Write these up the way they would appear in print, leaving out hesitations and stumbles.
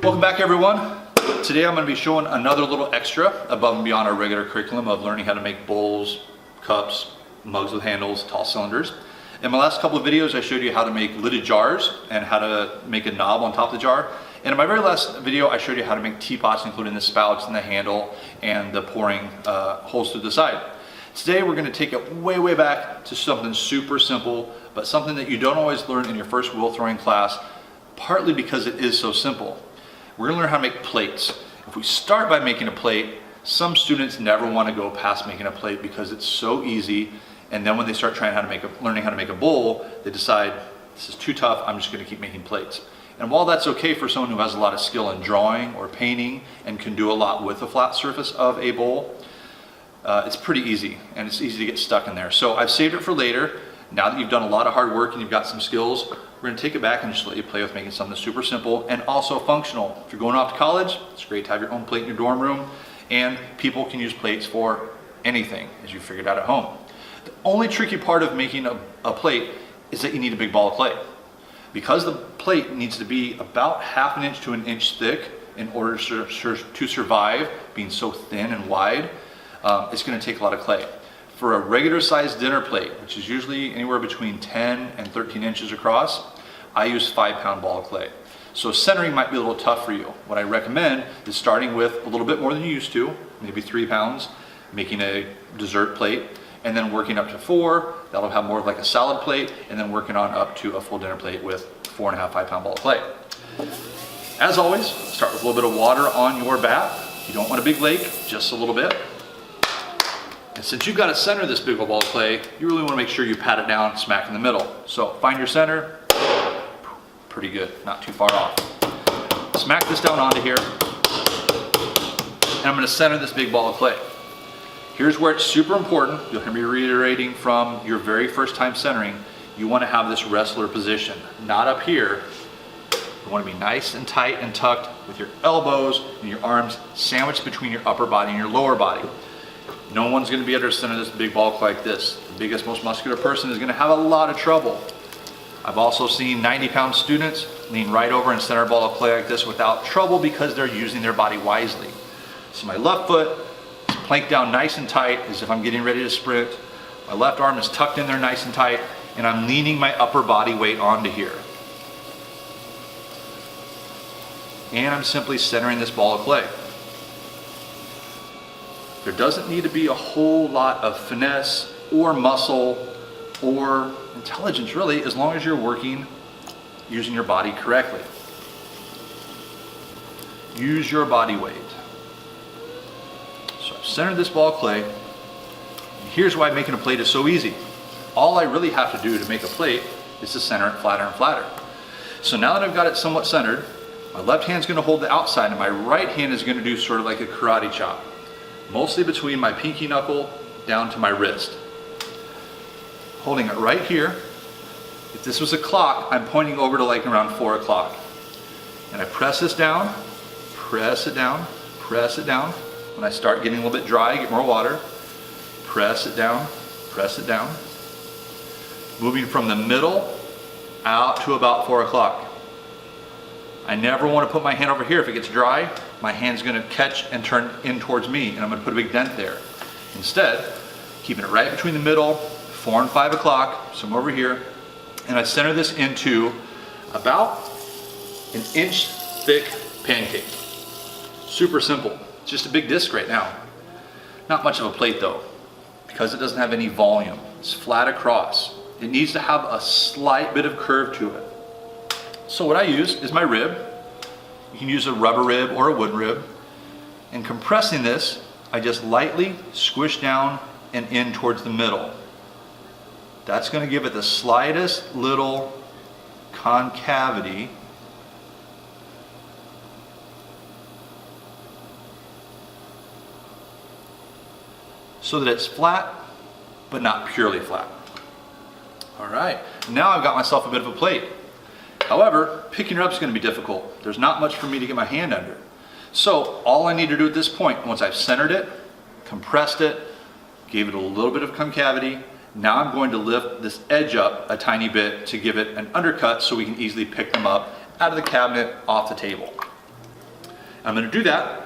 Welcome back, everyone. Today I'm going to be showing another little extra above and beyond our regular curriculum of learning how to make bowls, cups, mugs with handles, tall cylinders. In my last couple of videos I showed you how to make lidded jars and how to make a knob on top of the jar. And in my very last video I showed you how to make teapots, including the spouts and the handle and the pouring holes through the side. Today we're going to take it way back to something super simple, but something that you don't always learn in your first wheel throwing class, partly because it is so simple. We're going to learn how to make plates. If we start by making a plate, some students never want to go past making a plate because it's so easy, and then when they start learning how to make a bowl, they decide this is too tough, I'm just going to keep making plates. And while that's okay for someone who has a lot of skill in drawing or painting and can do a lot with the flat surface of a bowl, it's pretty easy, and it's easy to get stuck in there. So I've saved it for later. Now that you've done a lot of hard work and you've got some skills, we're going to take it back and just let you play with making something super simple and also functional. If you're going off to college, it's great to have your own plate in your dorm room, and people can use plates for anything, as you figured out at home. The only tricky part of making a plate is that you need a big ball of clay. Because the plate needs to be about ½ an inch to an inch thick in order to survive being so thin and wide, it's going to take a lot of clay. For a regular sized dinner plate, which is usually anywhere between 10 and 13 inches across, I use 5-pound ball of clay. So centering might be a little tough for you. What I recommend is starting with a little bit more than you used to, maybe 3 pounds, making a dessert plate, and then working up to 4. That'll have more of like a salad plate, and then working on up to a full dinner plate with 4.5 5-pound ball of clay. As always, start with a little bit of water on your bath. You don't want a big lake, just a little bit. And since you've got to center this big ball of clay, you really want to make sure you pat it down smack in the middle. So find your center, pretty good, not too far off. Smack this down onto here, and I'm going to center this big ball of clay. Here's where it's super important. You'll hear me reiterating from your very first time centering, you want to have this wrestler position, not up here. You want to be nice and tight and tucked with your elbows and your arms sandwiched between your upper body and your lower body. No one's going to be able to center this big ball like this. The biggest, most muscular person is going to have a lot of trouble. I've also seen 90-pound students lean right over and center a ball of clay like this without trouble because they're using their body wisely. So my left foot is planked down nice and tight as if I'm getting ready to sprint. My left arm is tucked in there nice and tight, and I'm leaning my upper body weight onto here. And I'm simply centering this ball of clay. There doesn't need to be a whole lot of finesse or muscle or intelligence, really, as long as you're working using your body correctly. Use your body weight. So I've centered this ball of clay. And here's why making a plate is so easy. All I really have to do to make a plate is to center it flatter and flatter. So now that I've got it somewhat centered, my left hand's going to hold the outside and my right hand is going to do sort of like a karate chop. Mostly between my pinky knuckle down to my wrist. Holding it right here. If this was a clock, I'm pointing over to like around 4 o'clock. And I press this down, press it down, press it down. When I start getting a little bit dry, get more water. Press it down, press it down. Moving from the middle out to about 4 o'clock. I never want to put my hand over here. If it gets dry, my hand's going to catch and turn in towards me, and I'm going to put a big dent there. Instead, keeping it right between the middle, 4 and 5 o'clock, so I'm over here, and I center this into about an inch thick pancake. Super simple. It's just a big disc right now. Not much of a plate though, because it doesn't have any volume. It's flat across. It needs to have a slight bit of curve to it. So what I use is my rib. You can use a rubber rib or a wood rib. And compressing this, I just lightly squish down and in towards the middle. That's going to give it the slightest little concavity. So that it's flat, but not purely flat. All right, now I've got myself a bit of a plate. However, picking her up is going to be difficult. There's not much for me to get my hand under. So all I need to do at this point, once I've centered it, compressed it, gave it a little bit of concavity, now I'm going to lift this edge up a tiny bit to give it an undercut so we can easily pick them up out of the cabinet off the table. I'm gonna do that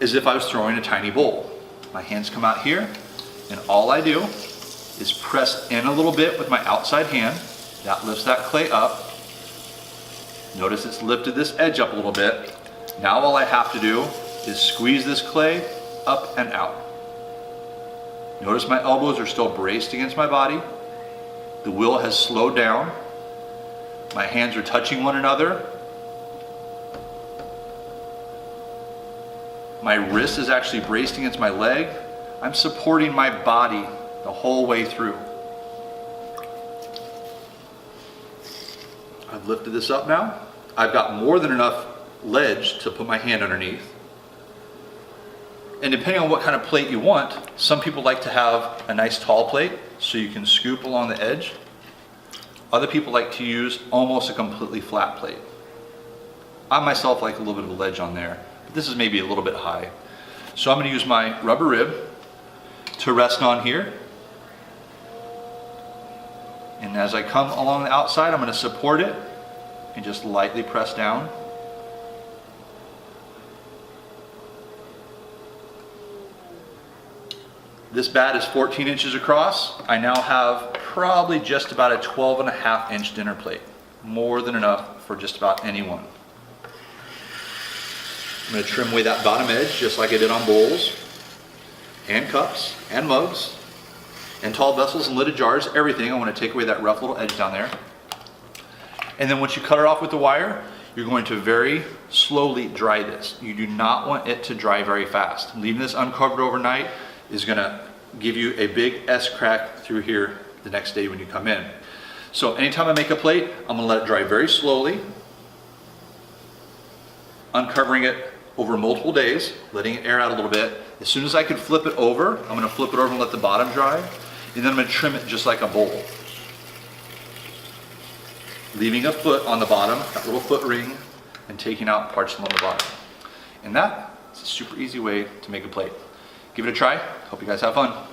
as if I was throwing a tiny bowl. My hands come out here, and all I do is press in a little bit with my outside hand. That lifts that clay up. Notice it's lifted this edge up a little bit. Now all I have to do is squeeze this clay up and out. Notice my elbows are still braced against my body. The wheel has slowed down. My hands are touching one another. My wrist is actually braced against my leg. I'm supporting my body the whole way through. I've lifted this up now. I've got more than enough ledge to put my hand underneath. And depending on what kind of plate you want, some people like to have a nice tall plate so you can scoop along the edge. Other people like to use almost a completely flat plate. I myself like a little bit of a ledge on there, but this is maybe a little bit high. So I'm going to use my rubber rib to rest on here. And as I come along the outside, I'm going to support it and just lightly press down. This bat is 14 inches across. I now have probably just about a 12.5 inch dinner plate. More than enough for just about anyone. I'm going to trim away that bottom edge just like I did on bowls and cups and mugs and tall vessels and lidded jars, everything. I want to take away that rough little edge down there. And then once you cut it off with the wire, you're going to very slowly dry this. You do not want it to dry very fast. Leaving this uncovered overnight is going to give you a big S crack through here the next day when you come in. So anytime I make a plate, I'm going to let it dry very slowly, uncovering it over multiple days, letting it air out a little bit. As soon as I can flip it over, I'm going to flip it over and let the bottom dry, and then I'm going to trim it just like a bowl. Leaving a foot on the bottom, that little foot ring, and taking out parts along the bottom. And that is a super easy way to make a plate. Give it a try. Hope you guys have fun.